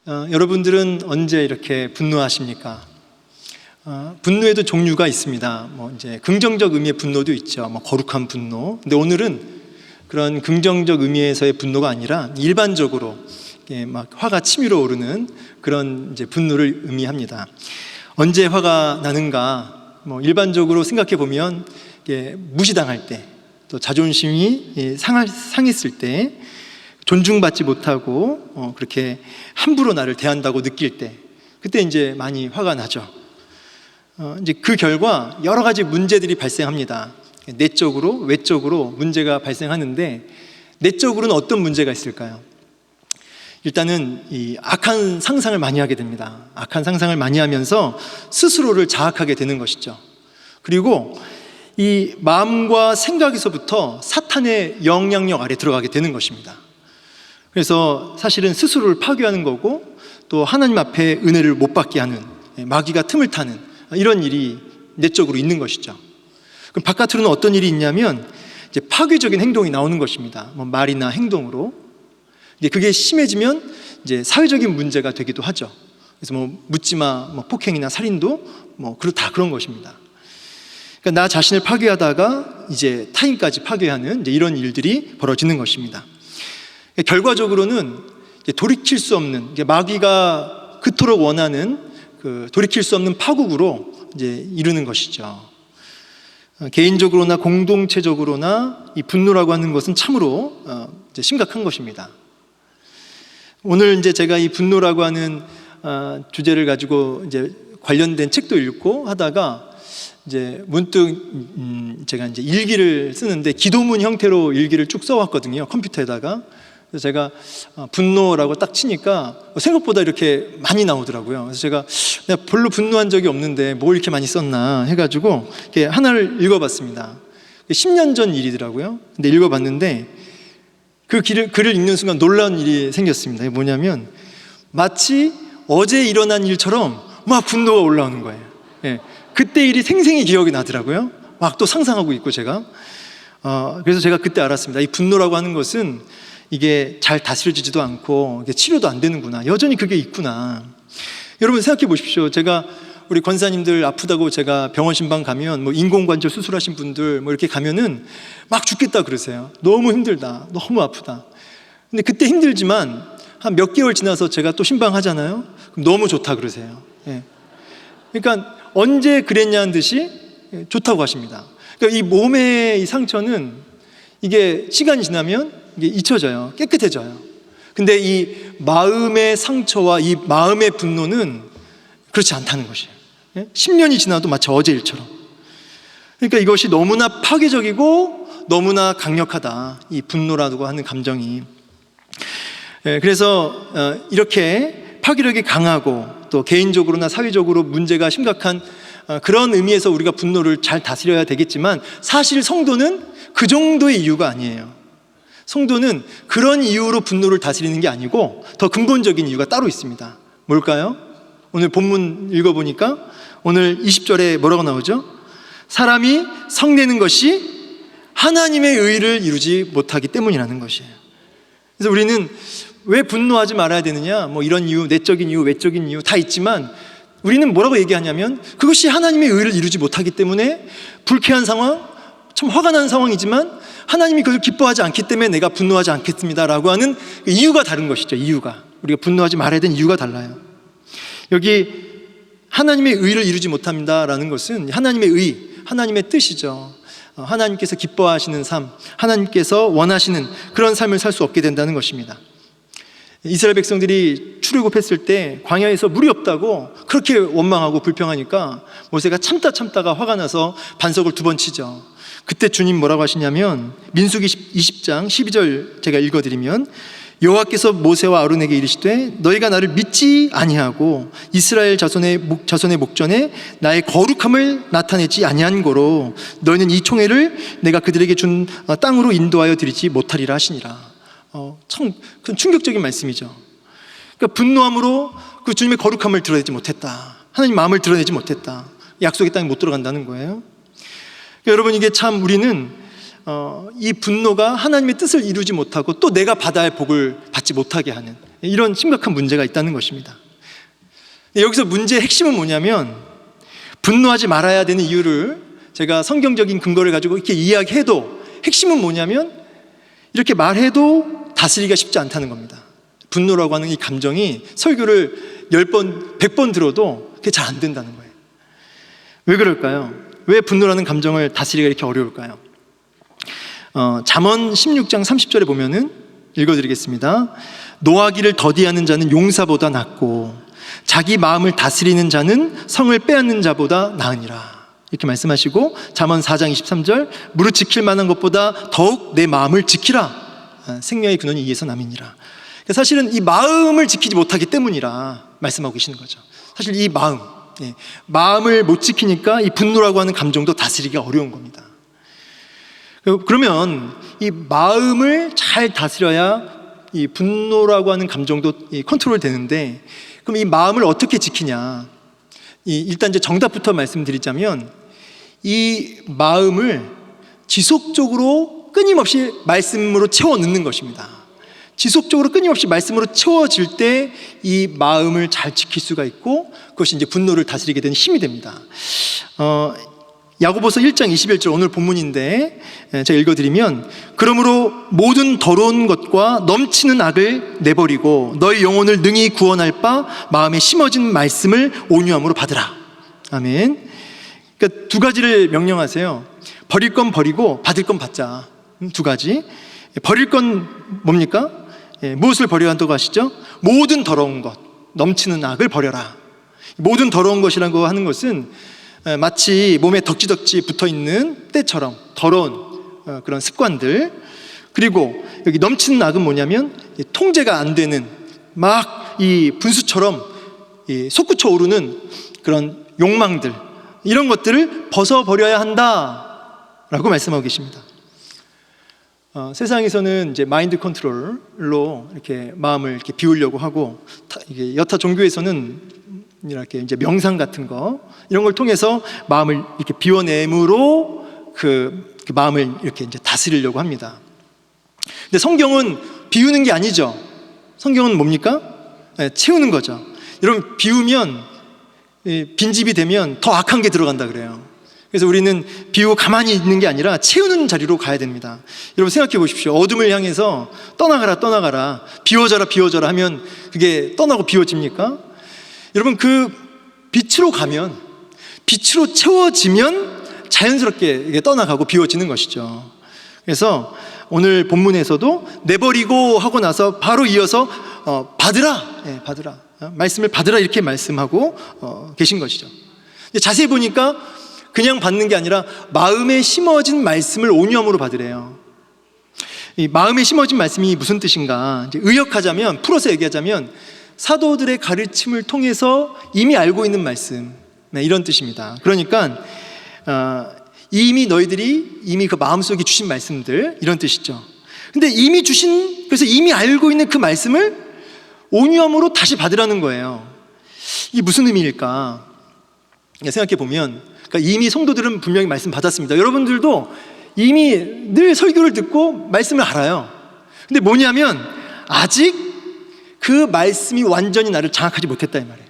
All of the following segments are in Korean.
여러분들은 언제 이렇게 분노하십니까? 분노에도 종류가 있습니다. 이제 긍정적 의미의 분노도 있죠. 거룩한 분노. 근데 오늘은 그런 긍정적 의미에서의 분노가 아니라 일반적으로 막 화가 치밀어 오르는 그런 이제 분노를 의미합니다. 언제 화가 나는가? 일반적으로 생각해 보면 무시당할 때, 또 자존심이 상했을 때, 존중받지 못하고 그렇게 함부로 나를 대한다고 느낄 때, 그때 이제 많이 화가 나죠. 이제 그 결과 여러 가지 문제들이 발생합니다. 내적으로, 외적으로 문제가 발생하는데, 내적으로는 어떤 문제가 있을까요? 일단은 이 악한 상상을 많이 하게 됩니다. 악한 상상을 많이 하면서 스스로를 자학하게 되는 것이죠. 그리고 이 마음과 생각에서부터 사탄의 영향력 아래 들어가게 되는 것입니다. 그래서 사실은 스스로를 파괴하는 거고, 또 하나님 앞에 은혜를 못 받게 하는, 마귀가 tum을 타는 이런 일이 내적으로 있는 것이죠. 그럼 바깥으로는 어떤 일이 있냐면 이제 파괴적인 행동이 나오는 것입니다. 말이나 행동으로. 이제 그게 심해지면 이제 사회적인 문제가 되기도 하죠. 그래서 묻지마, 폭행이나 살인도 다 그런 것입니다. 그러니까 나 자신을 파괴하다가 이제 타인까지 파괴하는 이제 이런 일들이 벌어지는 것입니다. 결과적으로는 돌이킬 수 없는, 마귀가 그토록 원하는 그 돌이킬 수 없는 파국으로 이제 이르는 것이죠. 개인적으로나 공동체적으로나 이 분노라고 하는 것은 참으로 이제 심각한 것입니다. 오늘 이제 제가 이 분노라고 하는 주제를 가지고 이제 관련된 책도 읽고 하다가 이제 문득 제가 이제 일기를 쓰는데 기도문 형태로 일기를 쭉 써왔거든요, 컴퓨터에다가. 그래서 제가 분노라고 딱 치니까 생각보다 이렇게 많이 나오더라고요. 그래서 내가 별로 분노한 적이 없는데 뭘 이렇게 많이 썼나 해가지고 이렇게 하나를 읽어봤습니다. 10년 전 일이더라고요. 근데 읽어봤는데 그 글을 읽는 순간 놀라운 일이 생겼습니다. 이게 뭐냐면 마치 어제 일어난 일처럼 막 분노가 올라오는 거예요. 그때 일이 생생히 기억이 나더라고요. 막 또 상상하고 있고 제가. 그래서 제가 그때 알았습니다. 이 분노라고 하는 것은 이게 잘 다스려지지도 않고 치료도 안 되는구나. 여전히 그게 있구나. 여러분 생각해 보십시오. 제가 우리 권사님들 아프다고 제가 병원 신방 가면 인공관절 수술하신 분들 이렇게 가면은 막 죽겠다 그러세요. 너무 힘들다, 너무 아프다. 근데 그때 힘들지만 한 몇 개월 지나서 제가 또 신방 하잖아요. 그럼 너무 좋다 그러세요. 그러니까 언제 그랬냐는 듯이 좋다고 하십니다. 그러니까 이 몸의 이 상처는 이게 시간이 지나면 이게 잊혀져요. 깨끗해져요. 근데 이 마음의 상처와 이 마음의 분노는 그렇지 않다는 것이에요. 10년이 지나도 마치 어제 일처럼. 그러니까 이것이 너무나 파괴적이고 너무나 강력하다, 이 분노라고 하는 감정이. 그래서 이렇게 파괴력이 강하고 또 개인적으로나 사회적으로 문제가 심각한 그런 의미에서 우리가 분노를 잘 다스려야 되겠지만, 사실 성도는 그 정도의 이유가 아니에요. 성도는 그런 이유로 분노를 다스리는 게 아니고 더 근본적인 이유가 따로 있습니다. 뭘까요? 오늘 본문 읽어보니까 오늘 20절에 뭐라고 나오죠? 사람이 성내는 것이 하나님의 의를 이루지 못하기 때문이라는 것이에요. 그래서 우리는 왜 분노하지 말아야 되느냐, 이런 이유, 내적인 이유, 외적인 이유 다 있지만 우리는 뭐라고 얘기하냐면 그것이 하나님의 의를 이루지 못하기 때문에 불쾌한 상황, 참 화가 나는 상황이지만 하나님이 그것을 기뻐하지 않기 때문에 내가 분노하지 않겠습니다라고 하는 이유가 다른 것이죠. 이유가, 우리가 분노하지 말아야 되는 이유가 달라요. 여기 하나님의 의를 이루지 못합니다라는 것은 하나님의 의, 하나님의 뜻이죠. 하나님께서 기뻐하시는 삶, 하나님께서 원하시는 그런 삶을 살 수 없게 된다는 것입니다. 이스라엘 백성들이 출애굽했을 때 광야에서 물이 없다고 그렇게 원망하고 불평하니까 모세가 참다가 화가 나서 반석을 2번 치죠. 그때 주님 뭐라고 하시냐면 민수기 20장 12절 제가 읽어드리면, 여호와께서 모세와 아론에게 이르시되 너희가 나를 믿지 아니하고 이스라엘 자손의 목전에 나의 거룩함을 나타내지 아니한 거로 너희는 이 총회를 내가 그들에게 준 땅으로 인도하여 드리지 못하리라 하시니라. 참 충격적인 말씀이죠. 그러니까 분노함으로 그 주님의 거룩함을 드러내지 못했다, 하나님 마음을 드러내지 못했다, 약속의 땅에 못 들어간다는 거예요. 그러니까 여러분, 이게 참 우리는 이 분노가 하나님의 뜻을 이루지 못하고 또 내가 받아야 할 복을 받지 못하게 하는 이런 심각한 문제가 있다는 것입니다. 여기서 문제의 핵심은 뭐냐면 분노하지 말아야 되는 이유를 제가 성경적인 근거를 가지고 이렇게 이야기해도 핵심은 뭐냐면 이렇게 말해도 다스리기가 쉽지 않다는 겁니다. 분노라고 하는 이 감정이 설교를 10번, 100번 들어도 그게 잘 안 된다는 거예요. 왜 그럴까요? 왜 분노라는 감정을 다스리기가 이렇게 어려울까요? 잠언 16장 30절에 보면은 읽어드리겠습니다. 노하기를 더디하는 자는 용사보다 낫고 자기 마음을 다스리는 자는 성을 빼앗는 자보다 나으니라. 이렇게 말씀하시고 잠언 4장 23절 무릇 지킬 만한 것보다 더욱 내 마음을 지키라. 생명의 근원이 이에서 남이니라. 사실은 이 마음을 지키지 못하기 때문이라 말씀하고 계시는 거죠. 사실 이 마음을 못 지키니까 이 분노라고 하는 감정도 다스리기가 어려운 겁니다. 그러면 이 마음을 잘 다스려야 이 분노라고 하는 감정도 컨트롤 되는데, 그럼 이 마음을 어떻게 지키냐? 일단 이제 정답부터 말씀드리자면 이 마음을 지속적으로 끊임없이 말씀으로 채워 넣는 것입니다. 지속적으로 끊임없이 말씀으로 채워질 때 이 마음을 잘 지킬 수가 있고 그것이 이제 분노를 다스리게 되는 힘이 됩니다. 야고보서 1장 21절 오늘 본문인데 제가 읽어드리면 그러므로 모든 더러운 것과 넘치는 악을 내버리고 너희 영혼을 능히 구원할 바 마음에 심어진 말씀을 온유함으로 받으라. 아멘. 그러니까 두 가지를 명령하세요. 버릴 건 버리고 받을 건 받자. 두 가지. 버릴 건 뭡니까? 무엇을 버려야 한다고 하시죠? 모든 더러운 것, 넘치는 악을 버려라. 모든 더러운 것이라고 하는 것은 마치 몸에 덕지덕지 붙어있는 때처럼 더러운 그런 습관들, 그리고 여기 넘치는 악은 뭐냐면 통제가 안 되는 막 이 분수처럼 솟구쳐 오르는 그런 욕망들, 이런 것들을 벗어버려야 한다라고 말씀하고 계십니다. 세상에서는 이제 마인드 컨트롤로 이렇게 마음을 이렇게 비우려고 하고, 이게 여타 종교에서는 이렇게 이제 명상 같은 거 이런 걸 통해서 마음을 이렇게 비워냄으로 그 마음을 이렇게 이제 다스리려고 합니다. 근데 성경은 비우는 게 아니죠. 성경은 뭡니까? 채우는 거죠. 여러분, 비우면 빈집이 되면 더 악한 게 들어간다 그래요. 그래서 우리는 비우고 가만히 있는 게 아니라 채우는 자리로 가야 됩니다. 여러분 생각해 보십시오. 어둠을 향해서 떠나가라 비워져라 하면 그게 떠나고 비워집니까? 여러분, 그 빛으로 가면, 빛으로 채워지면 자연스럽게 이게 떠나가고 비워지는 것이죠. 그래서 오늘 본문에서도 내버리고 하고 나서 바로 이어서 받으라, 받으라, 말씀을 받으라 이렇게 말씀하고 계신 것이죠. 자세히 보니까 그냥 받는 게 아니라 마음에 심어진 말씀을 온유함으로 받으래요. 이 마음에 심어진 말씀이 무슨 뜻인가? 이제 의역하자면, 풀어서 얘기하자면 사도들의 가르침을 통해서 이미 알고 있는 말씀, 이런 뜻입니다. 그러니까 이미 너희들이 이미 그 마음속에 주신 말씀들, 이런 뜻이죠. 근데 이미 주신, 그래서 이미 알고 있는 그 말씀을 온유함으로 다시 받으라는 거예요. 이게 무슨 의미일까? 생각해 보면, 그러니까 이미 성도들은 분명히 말씀 받았습니다. 여러분들도 이미 늘 설교를 듣고 말씀을 알아요. 근데 뭐냐면 아직 그 말씀이 완전히 나를 장악하지 못했다 이 말이에요.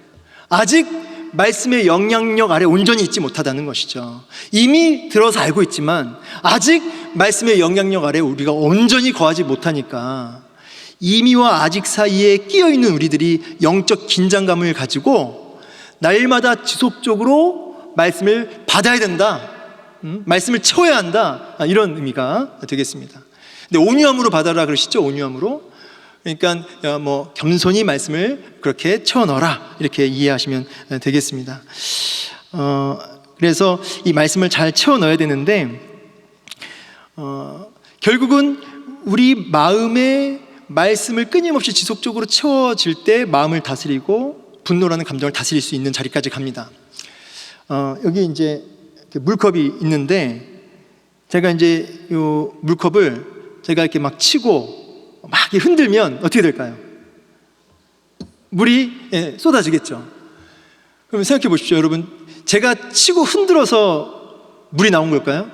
아직 말씀의 영향력 아래 온전히 있지 못하다는 것이죠. 이미 들어서 알고 있지만 아직 말씀의 영향력 아래 우리가 온전히 거하지 못하니까 이미와 아직 사이에 끼어있는 우리들이 영적 긴장감을 가지고 날마다 지속적으로 말씀을 받아야 된다, 말씀을 채워야 한다, 이런 의미가 되겠습니다. 근데 온유함으로 받아라 그러시죠? 온유함으로. 그러니까 뭐 겸손히 말씀을 그렇게 채워 넣어라, 이렇게 이해하시면 되겠습니다. 그래서 이 말씀을 잘 채워 넣어야 되는데 결국은 우리 마음에 말씀을 끊임없이 지속적으로 채워질 때 마음을 다스리고 분노라는 감정을 다스릴 수 있는 자리까지 갑니다. 여기 이제 물컵이 있는데 제가 이제 이 물컵을 제가 이렇게 막 치고 막 흔들면 어떻게 될까요? 물이 쏟아지겠죠. 그럼 생각해 보십시오, 여러분. 제가 치고 흔들어서 물이 나온 걸까요?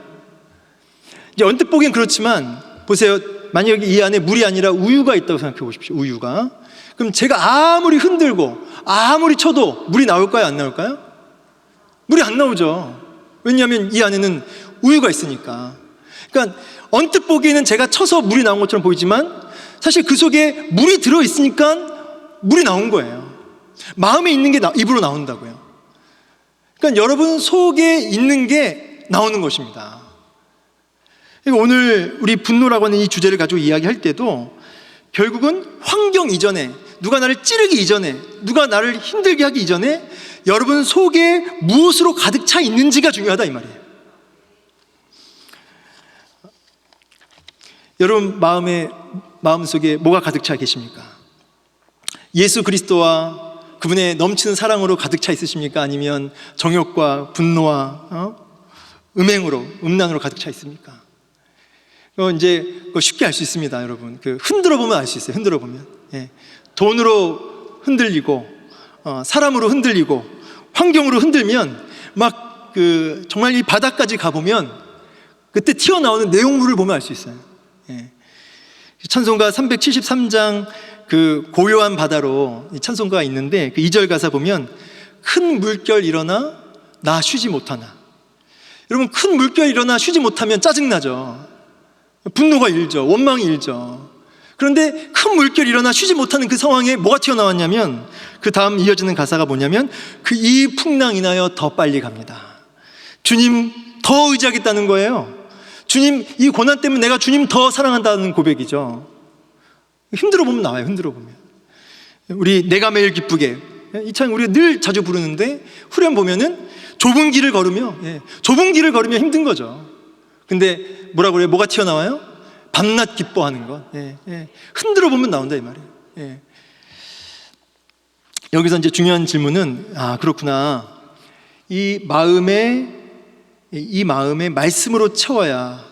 이제 언뜻 보기엔 그렇지만 보세요. 만약에 이 안에 물이 아니라 우유가 있다고 생각해 보십시오. 우유가. 그럼 제가 아무리 흔들고 아무리 쳐도 물이 나올까요? 안 나올까요? 물이 안 나오죠. 왜냐하면 이 안에는 우유가 있으니까. 그러니까 언뜻 보기에는 제가 쳐서 물이 나온 것처럼 보이지만 사실 그 속에 물이 들어있으니까 물이 나온 거예요. 마음에 있는 게 입으로 나온다고요. 그러니까 여러분 속에 있는 게 나오는 것입니다. 오늘 우리 분노라고 하는 이 주제를 가지고 이야기할 때도 결국은 환경 이전에, 누가 나를 찌르기 이전에, 누가 나를 힘들게 하기 이전에 여러분 속에 무엇으로 가득 차 있는지가 중요하다 이 말이에요. 여러분 마음속에 뭐가 가득 차 계십니까? 예수 그리스도와 그분의 넘치는 사랑으로 가득 차 있으십니까? 아니면 정욕과 분노와 음행으로, 음란으로 가득 차 있습니까? 이제 쉽게 알 수 있습니다, 여러분. 흔들어 보면 알 수 있어요. 흔들어 보면, 돈으로 흔들리고, 사람으로 흔들리고, 환경으로 흔들면 막 정말 이 바닥까지 가보면 그때 튀어나오는 내용물을 보면 알 수 있어요. 찬송가 373장 고요한 바다로 찬송가가 있는데 그 2절 가사 보면 큰 물결 일어나 나 쉬지 못하나. 여러분 큰 물결 일어나 쉬지 못하면 짜증나죠. 분노가 일죠. 원망이 일죠. 그런데 큰 물결 일어나 쉬지 못하는 그 상황에 뭐가 튀어나왔냐면 그 다음 이어지는 가사가 뭐냐면 이 풍랑 인하여 더 빨리 갑니다. 주님 더 의지하겠다는 거예요. 주님 이 고난 때문에 내가 주님 더 사랑한다는 고백이죠. 힘들어 보면 나와요. 힘들어 보면 우리 내가 매일 기쁘게 이 찬 우리가 늘 자주 부르는데 후렴 보면은 좁은 길을 걸으며 힘든 거죠. 근데 뭐라고 그래요? 뭐가 튀어나와요? 밤낮 기뻐하는 것. 흔들어 보면 나온다 이 말이에요. 여기서 이제 중요한 질문은 그렇구나. 이 마음에 말씀으로 채워야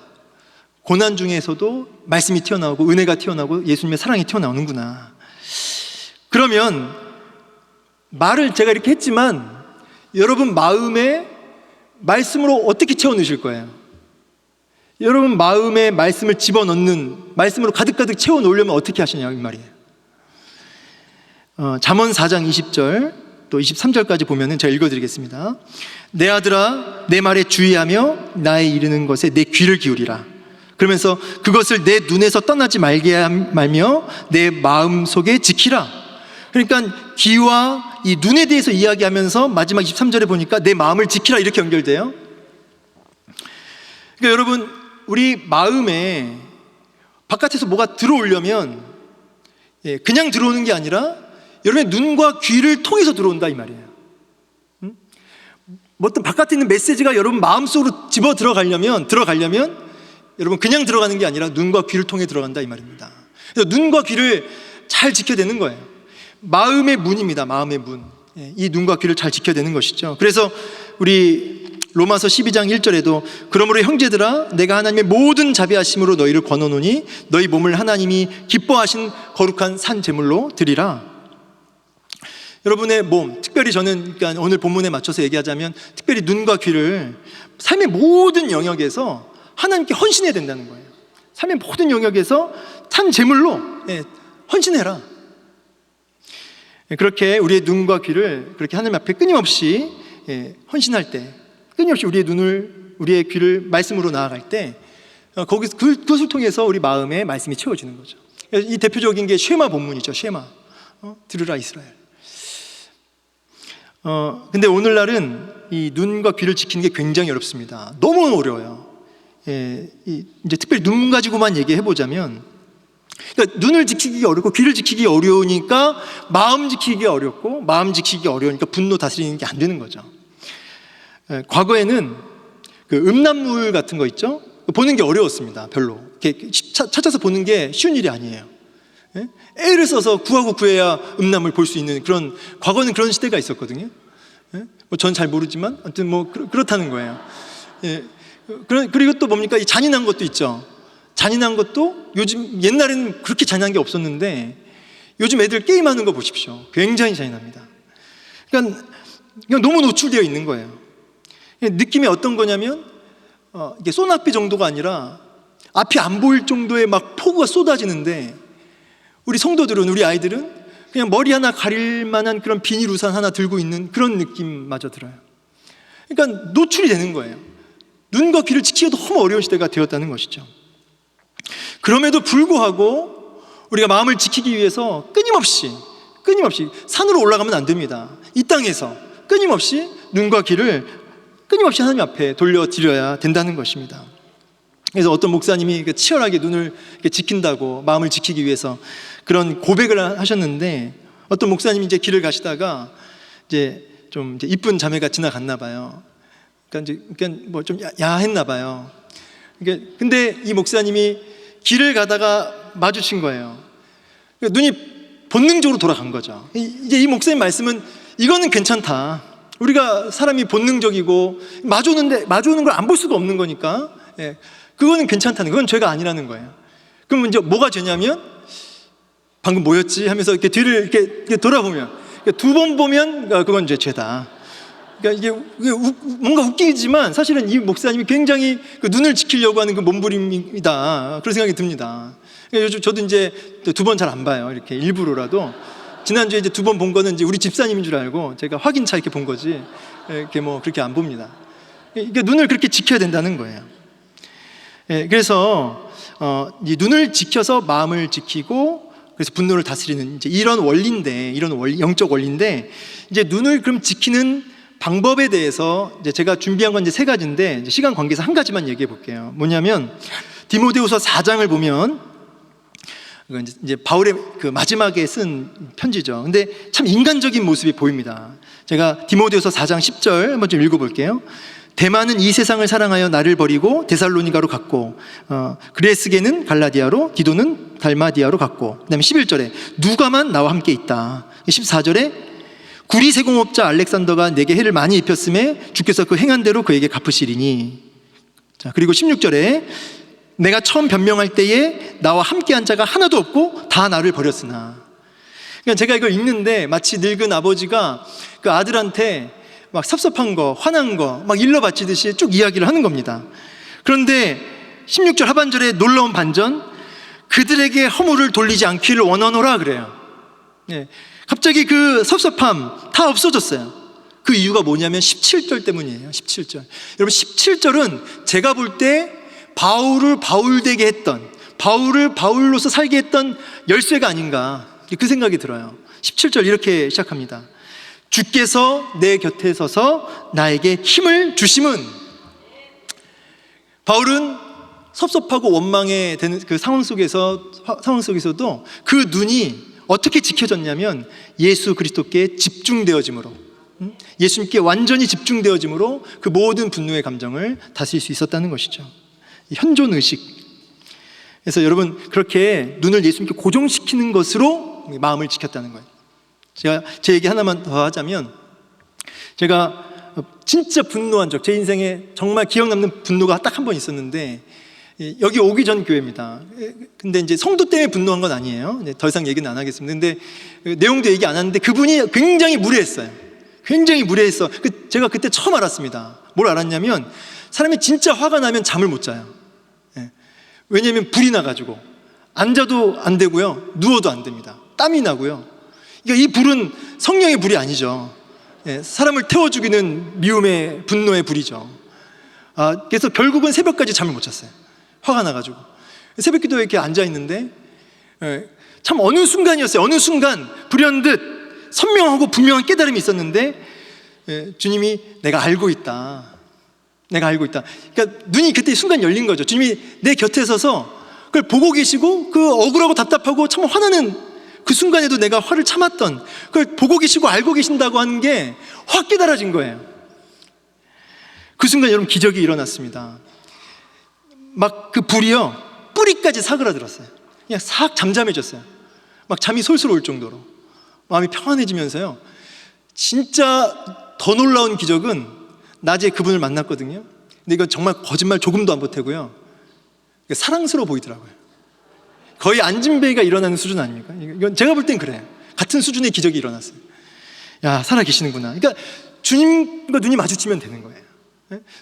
고난 중에서도 말씀이 튀어나오고 은혜가 튀어나오고 예수님의 사랑이 튀어나오는구나. 그러면 말을 제가 이렇게 했지만 여러분 마음에 말씀으로 어떻게 채워 넣으실 거예요? 여러분 마음에 말씀을 집어넣는, 말씀으로 가득가득 채워 놓으려면 어떻게 하시냐 이 말이에요. 잠언 4장 20절 또 23절까지 보면은 제가 읽어드리겠습니다. 내 아들아 내 말에 주의하며 나의 이르는 것에 내 귀를 기울이라. 그러면서 그것을 내 눈에서 떠나지 말며 내 마음속에 지키라. 그러니까 귀와 이 눈에 대해서 이야기하면서 마지막 23절에 보니까 내 마음을 지키라 이렇게 연결돼요. 그러니까 여러분 우리 마음에 바깥에서 뭐가 들어오려면 그냥 들어오는 게 아니라 여러분의 눈과 귀를 통해서 들어온다 이 말이에요. 뭐 어떤 바깥에 있는 메시지가 여러분 마음속으로 집어 들어가려면 여러분 그냥 들어가는 게 아니라 눈과 귀를 통해 들어간다 이 말입니다. 그래서 눈과 귀를 잘 지켜야 되는 거예요. 마음의 문입니다. 마음의 문. 이 눈과 귀를 잘 지켜야 되는 것이죠. 그래서 우리 로마서 12장 1절에도 그러므로 형제들아 내가 하나님의 모든 자비하심으로 너희를 권하노니 너희 몸을 하나님이 기뻐하신 거룩한 산 제물로 드리라. 여러분의 몸, 특별히 저는 그러니까 오늘 본문에 맞춰서 얘기하자면 특별히 눈과 귀를 삶의 모든 영역에서 하나님께 헌신해야 된다는 거예요. 삶의 모든 영역에서 산 제물로 헌신해라. 그렇게 우리의 눈과 귀를 그렇게 하나님 앞에 끊임없이 헌신할 때, 끊임없이 우리의 귀를 말씀으로 나아갈 때, 거기서 그것을 통해서 우리 마음에 말씀이 채워지는 거죠. 이 대표적인 게 쉐마 본문이죠. 쉐마. 들으라 이스라엘. 근데 오늘날은 이 눈과 귀를 지키는 게 굉장히 어렵습니다. 너무 어려워요. 이제 특별히 눈 가지고만 얘기해 보자면, 그러니까 눈을 지키기가 어렵고 귀를 지키기 어려우니까 마음 지키기가 어렵고, 마음 지키기가 어려우니까 분노 다스리는 게 안 되는 거죠. 과거에는 그 음란물 같은 거 있죠? 보는 게 어려웠습니다. 별로 이렇게 찾아서 보는 게 쉬운 일이 아니에요. 애를 써서 구하고 구해야 음란물 볼 수 있는 그런, 과거는 그런 시대가 있었거든요. 뭐 전 잘 모르지만 아무튼 뭐 그렇다는 거예요. 그리고 또 뭡니까? 이 잔인한 것도 있죠. 잔인한 것도 요즘, 옛날에는 그렇게 잔인한 게 없었는데 요즘 애들 게임하는 거 보십시오. 굉장히 잔인합니다. 그러니까 너무 노출되어 있는 거예요. 느낌이 어떤 거냐면 이게 소나비 정도가 아니라 앞이 안 보일 정도의 막 폭우가 쏟아지는데 우리 성도들은, 우리 아이들은 그냥 머리 하나 가릴 만한 그런 비닐 우산 하나 들고 있는 그런 느낌마저 들어요. 그러니까 노출이 되는 거예요. 눈과 귀를 지키기도 너무 어려운 시대가 되었다는 것이죠. 그럼에도 불구하고 우리가 마음을 지키기 위해서 끊임없이 산으로 올라가면 안 됩니다. 이 땅에서 끊임없이 눈과 귀를 끊임없이 하나님 앞에 돌려드려야 된다는 것입니다. 그래서 어떤 목사님이 치열하게 눈을 지킨다고, 마음을 지키기 위해서 그런 고백을 하셨는데, 어떤 목사님이 이제 길을 가시다가 이제 좀 이쁜 자매가 지나갔나 봐요. 그러니까 뭐 좀 야했나 봐요. 근데 이 목사님이 길을 가다가 마주친 거예요. 눈이 본능적으로 돌아간 거죠. 이제 이 목사님 말씀은 이거는 괜찮다. 우리가 사람이 본능적이고 마주오는 걸 안 볼 수가 없는 거니까, 그거는 괜찮다는, 그건 죄가 아니라는 거예요. 그럼 이제 뭐가 죄냐면, 방금 뭐였지? 하면서 이렇게 뒤를 이렇게 돌아보면, 두 번 보면 그건 이제 죄다. 그러니까 이게 뭔가 웃기지만 사실은 이 목사님이 굉장히 그 눈을 지키려고 하는 그 몸부림이다, 그런 생각이 듭니다. 요즘 저도 이제 두 번 잘 안 봐요. 이렇게 일부러라도. 지난주에 이제 두 번 본 거는 이제 우리 집사님인 줄 알고 제가 확인차 이렇게 본 거지, 이렇게 뭐 그렇게 안 봅니다. 그러니까 눈을 그렇게 지켜야 된다는 거예요. 그래서 이 눈을 지켜서 마음을 지키고, 그래서 분노를 다스리는 이제 이런 원리인데, 영적 원리인데, 이제 눈을 그럼 지키는 방법에 대해서 이제 제가 준비한 건 이제 세 가지인데, 이제 시간 관계에서 한 가지만 얘기해 볼게요. 뭐냐면 디모데후서 4장을 보면, 이제 바울의 그 마지막에 쓴 편지죠. 근데 참 인간적인 모습이 보입니다. 제가 디모데후서 4장 10절 한번 좀 읽어볼게요. 데마는 이 세상을 사랑하여 나를 버리고 데살로니가로 갔고, 그레스게는 갈라디아로, 디도는 달마디아로 갔고, 그 다음에 11절에 누가만 나와 함께 있다. 14절에 구리 세공업자 알렉산더가 내게 해를 많이 입혔음에 주께서 그 행한 대로 그에게 갚으시리니. 자, 그리고 16절에 내가 처음 변명할 때에 나와 함께한 자가 하나도 없고 다 나를 버렸으나. 그러니까 제가 이걸 읽는데 마치 늙은 아버지가 그 아들한테 막 섭섭한 거, 화난 거 막 일러 바치듯이 쭉 이야기를 하는 겁니다. 그런데 16절 하반절에 놀라운 반전, 그들에게 허물을 돌리지 않기를 원하노라 그래요. 갑자기 그 섭섭함 다 없어졌어요. 그 이유가 뭐냐면 17절 때문이에요. 17절. 여러분, 17절은 제가 볼 때 바울을 바울되게 했던, 바울을 바울로서 살게 했던 열쇠가 아닌가, 그 생각이 들어요. 17절 이렇게 시작합니다. 주께서 내 곁에 서서 나에게 힘을 주심은. 바울은 섭섭하고 원망에 되는 그 상황 속에서도 그 눈이 어떻게 지켜졌냐면 예수 그리스도께 집중되어짐으로, 예수님께 완전히 집중되어짐으로 그 모든 분노의 감정을 다스릴 수 있었다는 것이죠. 현존의식. 그래서 여러분, 그렇게 눈을 예수님께 고정시키는 것으로 마음을 지켰다는 거예요. 제가 제 얘기 하나만 더 하자면, 제가 진짜 분노한 적, 제 인생에 정말 기억 남는 분노가 딱 한 번 있었는데, 여기 오기 전 교회입니다. 근데 이제 성도 때문에 분노한 건 아니에요. 더 이상 얘기는 안 하겠습니다. 근데 내용도 얘기 안 하는데 그분이 굉장히 무례했어요. 굉장히 무례했어. 제가 그때 처음 알았습니다. 뭘 알았냐면, 사람이 진짜 화가 나면 잠을 못 자요. 왜냐하면 불이 나가지고 앉아도 안 되고요, 누워도 안 됩니다. 땀이 나고요. 그러니까 이 불은 성령의 불이 아니죠. 사람을 태워 죽이는 미움의, 분노의 불이죠. 그래서 결국은 새벽까지 잠을 못 잤어요. 화가 나가지고 새벽 기도에 이렇게 앉아 있는데, 참 어느 순간이었어요. 어느 순간 불현듯 선명하고 분명한 깨달음이 있었는데, 주님이 내가 알고 있다, 내가 알고 있다. 그러니까 눈이 그때 순간 열린 거죠. 주님이 내 곁에 서서 그걸 보고 계시고, 그 억울하고 답답하고 참 화나는 그 순간에도 내가 화를 참았던 그걸 보고 계시고 알고 계신다고 하는 게 확 깨달아진 거예요. 그 순간 여러분, 기적이 일어났습니다. 막 그 불이요, 뿌리까지 사그라들었어요. 그냥 싹 잠잠해졌어요. 막 잠이 솔솔 올 정도로 마음이 평안해지면서요. 진짜 더 놀라운 기적은 낮에 그분을 만났거든요. 근데 이건 정말 거짓말 조금도 안 보태고요, 사랑스러워 보이더라고요. 거의 안진뱅이가 일어나는 수준 아닙니까? 이건 제가 볼 땐 그래요. 같은 수준의 기적이 일어났어요. 야, 살아계시는구나. 그러니까 주님과 눈이 마주치면 되는 거예요.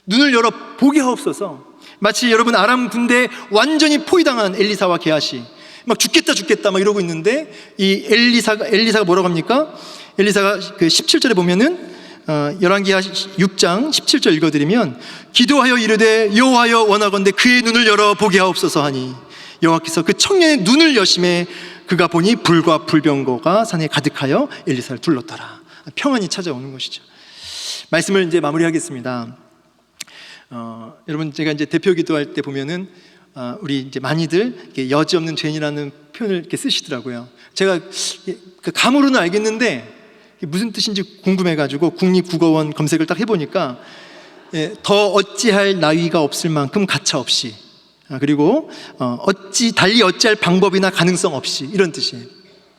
눈을 열어 보게 하옵소서. 마치 여러분 아람 군대에 완전히 포위당한 엘리사와 게하시, 막 죽겠다 막 이러고 있는데 이 엘리사가 뭐라고 합니까? 엘리사가 그 17절에 보면은 열왕기하 6장 17절 읽어드리면, 기도하여 이르되 여호와여 원하건대 그의 눈을 열어 보게 하옵소서 하니 여호와께서 그 청년의 눈을 여심해 그가 보니 불과 불병거가 산에 가득하여 엘리사를 둘렀더라. 평안이 찾아오는 것이죠. 말씀을 이제 마무리하겠습니다. 여러분, 제가 이제 대표 기도할 때 보면은 우리 이제 많이들 여지 없는 죄인이라는 표현을 이렇게 쓰시더라고요. 제가 그 감으로는 알겠는데 무슨 뜻인지 궁금해가지고 국립국어원 검색을 딱 해보니까, 더 어찌할 나위가 없을 만큼 가차 없이, 그리고 달리 어찌할 방법이나 가능성 없이, 이런 뜻이에요.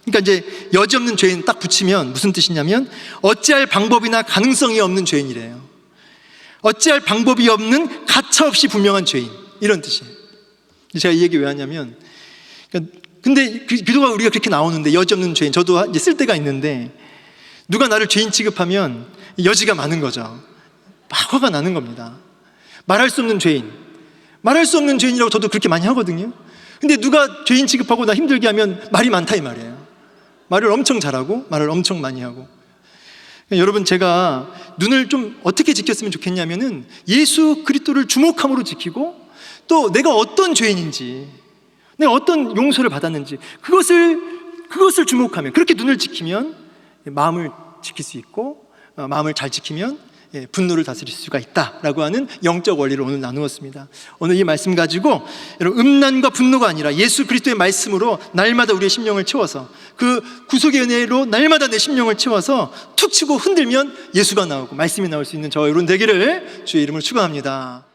그러니까 이제 여지 없는 죄인 딱 붙이면 무슨 뜻이냐면 어찌할 방법이나 가능성이 없는 죄인이래요. 어찌할 방법이 없는 가차 없이 분명한 죄인, 이런 뜻이에요. 제가 이 얘기 왜 하냐면, 근데 기도가 우리가 그렇게 나오는데 여지 없는 죄인, 저도 이제 쓸 때가 있는데 누가 나를 죄인 취급하면 여지가 많은 거죠. 막 화가 나는 겁니다. 말할 수 없는 죄인, 말할 수 없는 죄인이라고 저도 그렇게 많이 하거든요. 근데 누가 죄인 취급하고 나 힘들게 하면 말이 많다 이 말이에요. 말을 엄청 잘하고 말을 엄청 많이 하고. 여러분, 제가 눈을 좀 어떻게 지켰으면 좋겠냐면은 예수 그리스도를 주목함으로 지키고, 또 내가 어떤 죄인인지, 내가 어떤 용서를 받았는지 그것을 주목하면, 그렇게 눈을 지키면 마음을 지킬 수 있고, 마음을 잘 지키면 분노를 다스릴 수가 있다라고 하는 영적 원리를 오늘 나누었습니다. 오늘 이 말씀 가지고 여러분, 음란과 분노가 아니라 예수 그리스도의 말씀으로 날마다 우리의 심령을 채워서, 그 구속의 은혜로 날마다 내 심령을 채워서 툭 치고 흔들면 예수가 나오고 말씀이 나올 수 있는 저와 여러분 되기를 주의 이름으로 축원합니다.